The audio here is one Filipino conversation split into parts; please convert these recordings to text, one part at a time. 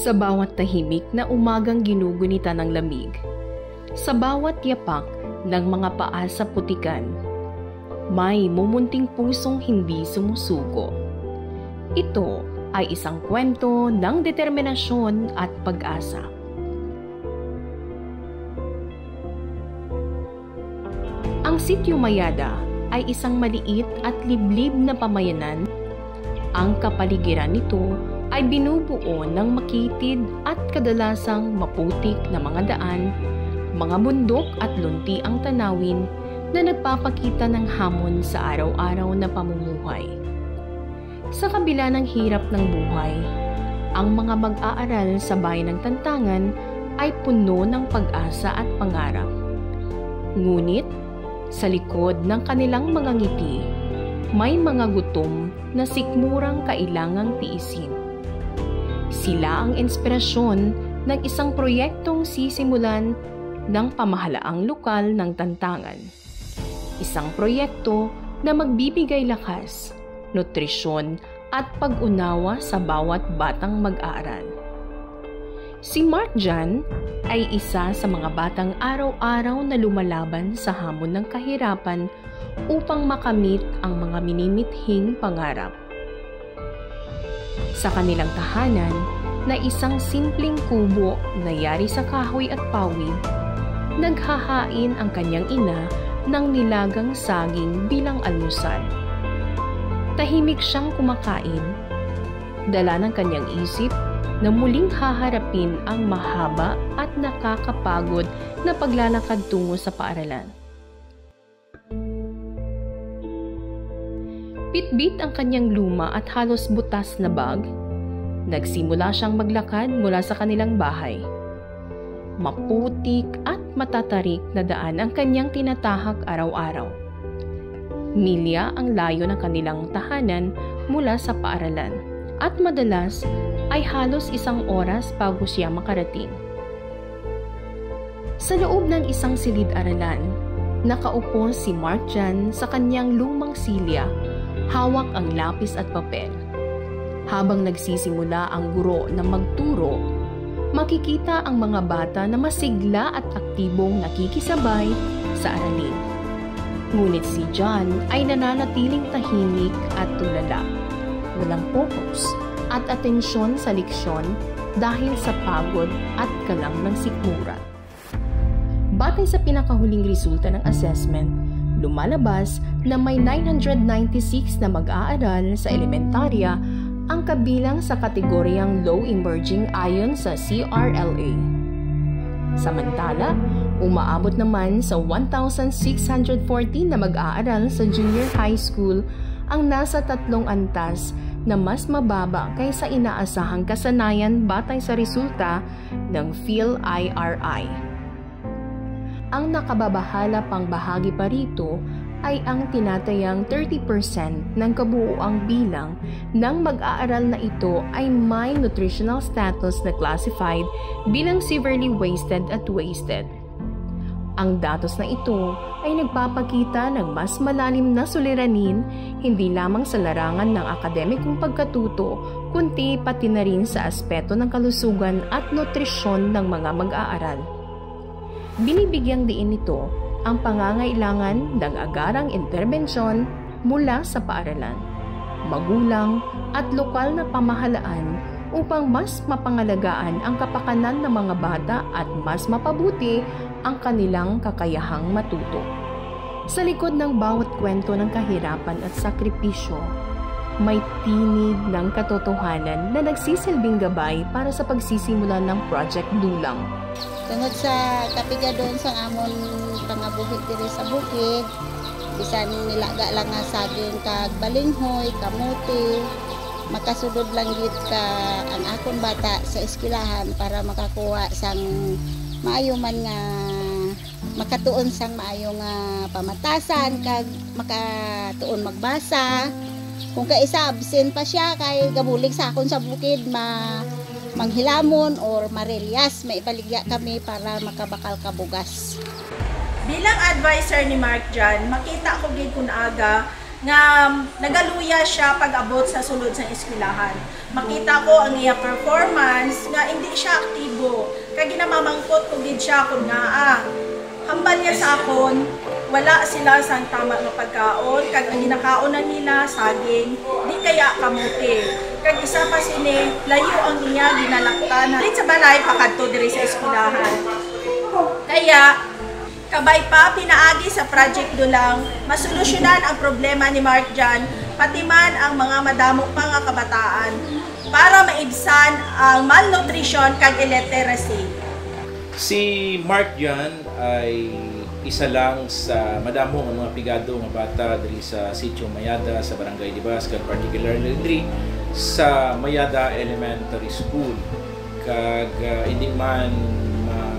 Sa bawat tahimik na umagang ginugunita ng lamig, sa bawat yapak ng mga paa sa putikan, may mumunting pusong hindi sumusuko. Ito ay isang kwento ng determinasyon at pag-asa. Ang Sitio Mayada ay isang maliit at liblib na pamayanan. Ang kapaligiran nito ay binubuo ng makitid at kadalasang maputik na mga daan, mga bundok at lunti ang tanawin na nagpapakita ng hamon sa araw-araw na pamumuhay. Sa kabila ng hirap ng buhay, ang mga mag-aaral sa bayan ng Tantangan ay puno ng pag-asa at pangarap. Ngunit, sa likod ng kanilang mga ngiti, may mga gutom na sikmurang kailangang tiisin. Sila ang inspirasyon ng isang proyektong sisimulan ng pamahalaang lokal ng Tantangan. Isang proyekto na magbibigay lakas, nutrisyon at pag-unawa sa bawat batang mag-aaral. Si Mark Jan ay isa sa mga batang araw-araw na lumalaban sa hamon ng kahirapan upang makamit ang mga minimithing pangarap. Sa kanilang tahanan na isang simpleng kubo na yari sa kahoy at pawid, naghahain ang kanyang ina ng nilagang saging bilang almusal. Tahimik siyang kumakain, dala ng kanyang isip na muling haharapin ang mahaba at nakakapagod na paglalakad tungo sa paaralan. Bitbit ang kanyang luma at halos butas na bag. Nagsimula siyang maglakad mula sa kanilang bahay. Maputik at matatarik na daan ang kanyang tinatahak araw-araw. Milya ang layo ng kanilang tahanan mula sa paaralan at madalas ay halos 1 oras bago siya makarating. Sa loob ng isang silid-aralan, nakaupo si Mark Jan sa kanyang lumang silya, hawak ang lapis at papel. Habang nagsisimula ang guro na magturo, makikita ang mga bata na masigla at aktibong nakikisabay sa aralin. Ngunit si John ay nananatiling tahimik at tulala. Walang focus at atensyon sa leksyon dahil sa pagod at kalang ng sikmura. Batay sa pinakahuling resulta ng assessment, lumalabas na may 996 na mag-aaral sa elementarya ang kabilang sa kategoryang low emerging ayon sa CRLA. Samantala, umaabot naman sa 1,614 na mag-aaral sa junior high school ang nasa 3 antas na mas mababa kaysa inaasahang kasanayan batay sa resulta ng PhilIRI. Ang nakababahala pang bahagi pa rito ay ang tinatayang 30% ng kabuuang bilang ng mag-aaral na ito ay may nutritional status na classified bilang severely wasted at wasted. Ang datos na ito ay nagpapakita ng mas malalim na suliranin hindi lamang sa larangan ng akademikong pagkatuto kundi pati na rin sa aspeto ng kalusugan at nutrisyon ng mga mag-aaral. Binibigyang diin nito ang pangangailangan ng agarang interbensyon mula sa paaralan, magulang at lokal na pamahalaan upang mas mapangalagaan ang kapakanan ng mga bata at mas mapabuti ang kanilang kakayahang matuto. Sa likod ng bawat kwento ng kahirapan at sakripisyo, may tinig ng katotohanan na nagsisilbing gabay para sa pagsisimula ng Project Dulang. Tungod sa kapiga doon sa amon pangabuhi diri sa bukid, bisan nilaga lang nga saging kag balinghoy, kamuti, makasudod lang gid ka ang akong bata sa eskwelahan para makakuha sang maayo man nga makatuon sang maayo nga pamatasan kag makatuon magbasa. Kung kaisa absent pa siya kay gabulig sa akon sa bukid manghilamon or marelyas, may ibaligya kami para makabakal kabugas. Bilang advisor ni Mark Jan, makita ko gid kun aga nga nagaluya siya pag-abot sa sulod sa eskwelahan. Makita ko ang iya performance nga hindi siya aktibo. Kaya ginamamangkot ko gid siya kung nga hambal niya sa akon, wala sila sa tama nga pagkaon, kag ang ginakaonan nila saging, di kaya kamuti. Kag isa pa sini, layo ang iya ginalaktan. Dili sa balay pakadto diri sa eskwelahan. Kaya kabay pa pinaagi sa project Dulang, masolusyonan ang problema ni Mark Jan, pati man ang mga madamo pa nga kabataan para maibsan ang malnutrition kag illiteracy. Si Mark Jan ay isa lang sa madamo ang mga pigado nga bata diri sa Sitio Mayada sa Barangay Libas, kag particularly diri sa Mayada Elementary School. Kag hindi man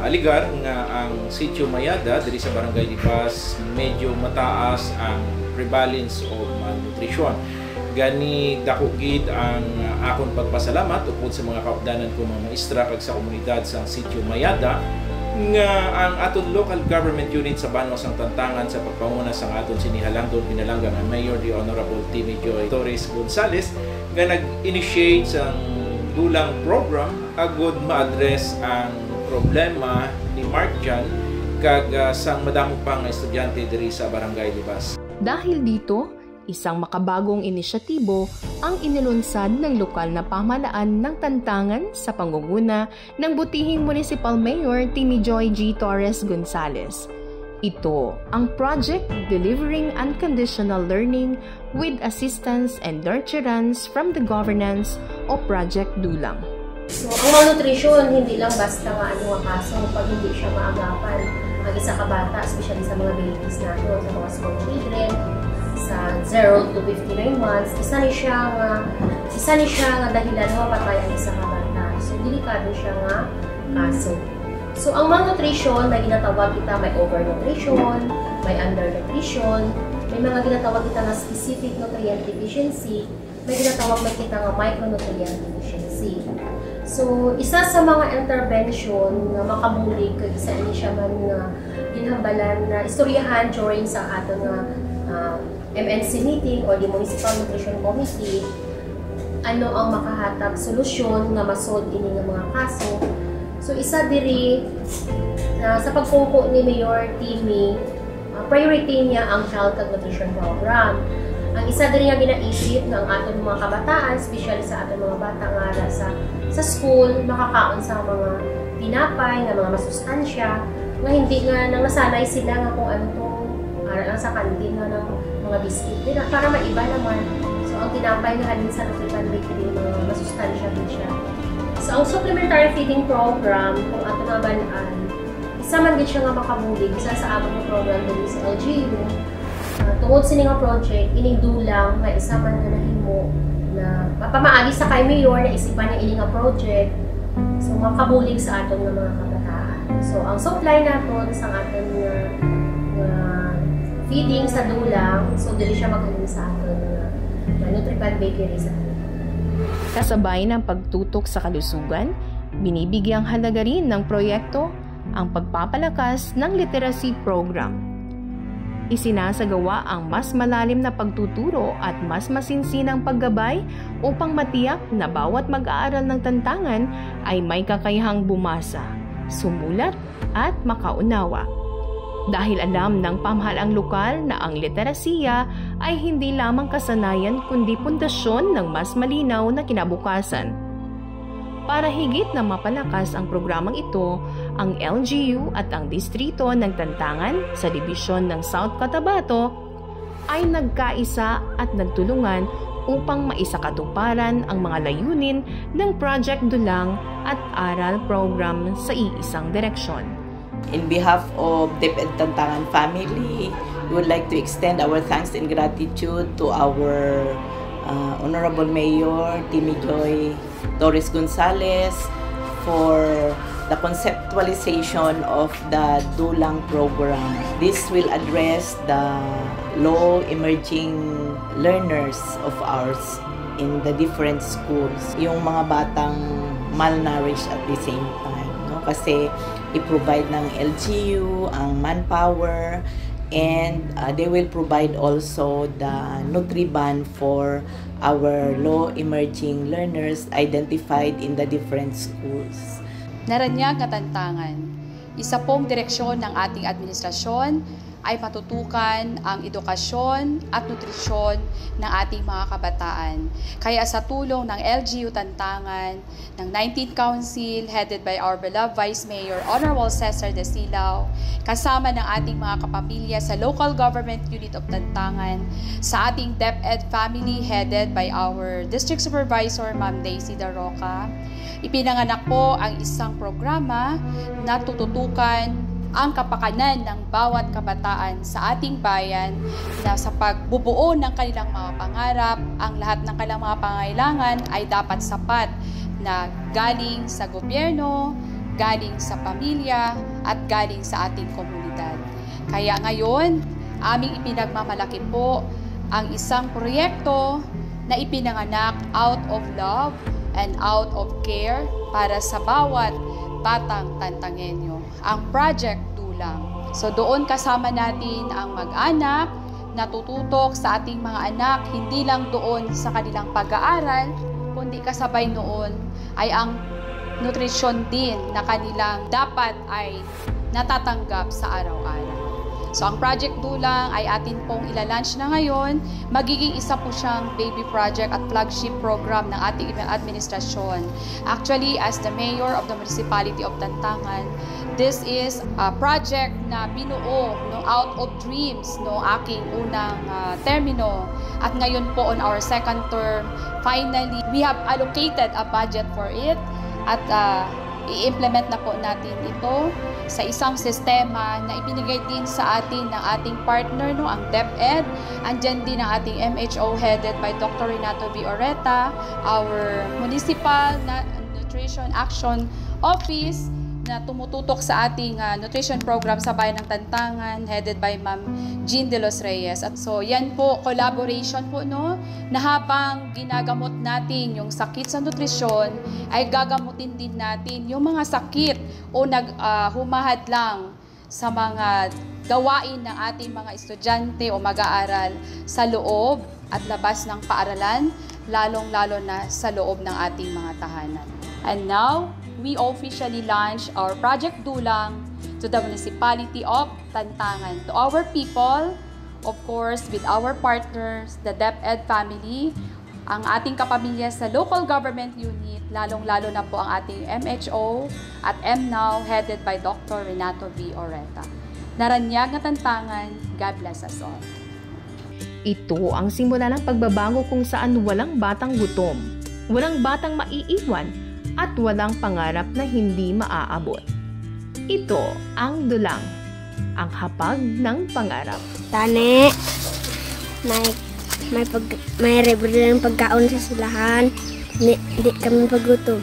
aligar nga ang Sitio Mayada diri sa Barangay Libas medyo mataas ang prevalence of malnutrition. Gani dako gid ang akon pagpasalamat upod sa mga kaupdanan ko mga maestra kag sa komunidad sa Sitio Mayada nga ang aton local government unit sa Banos ang tantangan sa pagpanguna sa aton sinihalangdon pinalangga nga Mayor the Honorable Timmy Joy Torres Gonzales nga nag-initiate sang dulang program agud ma-address ang problema ni Mark Jan kag sang madamo pang estudyante diri sa Barangay Libas. Dahil dito, isang makabagong inisyatibo ang inilunsad ng lokal na pamahalaan ng Tantangan sa pangunguna ng butihing Municipal Mayor Timmy Joy G. Torres Gonzales. Ito ang Project Delivering Unconditional Learning with Assistance and Nurturance from the Governance o Project Dulang. So, ang malnutrition, hindi lang basta nga ano ang kaso pag hindi siya maagapan ang isa ka bata, especially sa mga babies natin, sa mga small children, sa 0 to 59 months, isa ni siya nga dahilan na mapatay ang isa ka bata. So, delikado siya nga kaso. So, ang malnutrition, may ginatawag kita may overnutrition, may undernutrition, may mga ginatawag kita na specific nutrient deficiency, may ginatawag kita nga micronutrient deficiency. So, isa sa mga intervention na makabulig kag isa ni siya man nga ginhambalan na istoryahan during sa ato nga MNC meeting or the Municipal Nutrition Committee, ano ang makahatag solusyon nga masolve ini nga mga kaso. So, isa diri sa pagpungko ni Mayor Timmy, priority niya ang Child Nutrition Program. Ang isa din nga ginaisip ng aton mga kabataan, especially sa aton mga bata nga sa school, makakaon sa mga tinapay, nga mga masustansya, nga hindi nga nang nasanay sila nga kung ano itong aral lang sa kantin nga ng mga biscuit nila, para maiba naman. So, ang tinapay nga halin sa Nutripan Bakery, mga masustansya din siya. So, ang supplementary feeding program, kung ato nga banaan, isa man din siya nga makabulig, isa sa among program din sa LGU, tungod sa nga project, ining dulang nga isa man na nahimo na mapamaagi sa kay Mayor na isipan niya ining nga project. So, makabulig sa aton nga mga kabataan. So, ang supply naton sa aton nga feeding sa dulang, so dili siya maghalin sa aton nga Nutripan Bakery sa Kasabay ng pagtutok sa kalusugan, binibigyang halaga rin ng proyekto ang pagpapalakas ng literacy program. Isinasagawa ang mas malalim na pagtuturo at mas masinsinang paggabay upang matiyak na bawat mag-aaral ng Tantangan ay may kakayahang bumasa, sumulat at makaunawa. Dahil alam ng pamahalaang lokal na ang literasiya ay hindi lamang kasanayan kundi pundasyon ng mas malinaw na kinabukasan. Para higit na mapalakas ang programang ito, ang LGU at ang distrito ng Tantangan sa dibisyon ng South Cotabato ay nagkaisa at nagtulungan upang maisakatuparan ang mga layunin ng Project Dulang at Aral Program sa iisang direksyon. In behalf of DepEd Tantangan family, we would like to extend our thanks and gratitude to our Honorable Mayor Timmy Joy Torres Gonzales for the conceptualization of the Dulang program. This will address the low emerging learners of ours in the different schools. Yung mga batang malnourished at the same time. No? Kasi i-provide ng LGU ang manpower and they will provide also the Nutriban for our low emerging learners identified in the different schools. Naranyag na Tantangan. Isa pong direksyon ng ating administrasyon ay matutukan ang edukasyon at nutrisyon ng ating mga kabataan. Kaya sa tulong ng LGU Tantangan, ng 19th Council, headed by our beloved Vice Mayor, Honorable Cesar De Silao, kasama ng ating mga kapamilya sa Local Government Unit of Tantangan, sa ating DepEd family, headed by our District Supervisor, Ma'am Daisy Daroca, ipinanganak po ang isang programa na tututukan ang kapakanan ng bawat kabataan sa ating bayan na sa pagbubuo ng kanilang mga pangarap, ang lahat ng kanilang mga pangailangan ay dapat sapat na galing sa gobyerno, galing sa pamilya, at galing sa ating komunidad. Kaya ngayon, aming ipinagmamalaki po ang isang proyekto na ipinanganak out of love and out of care para sa bawat batang Tantangenyo, ang Project Dulang. So doon kasama natin ang mag-anak na tututok sa ating mga anak, hindi lang doon sa kanilang pag-aaral, kundi kasabay noon ay ang nutrisyon din na kanilang dapat ay natatanggap sa araw-araw. So ang Project Dulang ay atin pong ilalunch na ngayon. Magiging isa po siyang baby project at flagship program ng ating administrasyon. Actually, as the Mayor of the Municipality of Tantangan, this is a project na binuo out of dreams aking unang termino. At ngayon po on our second term, finally, we have allocated a budget for it at i-implement na po natin ito sa isang sistema na ibinigay din sa atin ng ating partner, ang DepEd. Andyan din ang ating MHO headed by Dr. Renato V. Oreta, our Municipal Nutrition Action Office na tumututok sa ating nutrition program sa bayan ng Tantangan, headed by Ma'am Jean De Los Reyes. At so yan po, collaboration po na habang ginagamot natin yung sakit sa nutrisyon, ay gagamutin din natin yung mga sakit o humahad lang sa mga gawain ng ating mga estudyante o mag-aaral sa loob at labas ng paaralan, lalong-lalo na sa loob ng ating mga tahanan. And now, we officially launch our Project Dulang to the Municipality of Tantangan. To our people, of course, with our partners, the DepEd family, ang ating kapamilya sa local government unit, lalong-lalo na po ang ating MHO at MNOW, headed by Dr. Renato V. Oreta. Naranyag na Tantangan, God bless us all. Ito ang simula ng pagbabago kung saan walang batang gutom, walang batang maiiwan, at walang pangarap na hindi maaabot. Ito ang Dulang, ang hapag ng pangarap. Tane, may libre ng pagkaon sa silahan, hindi kami pagutom.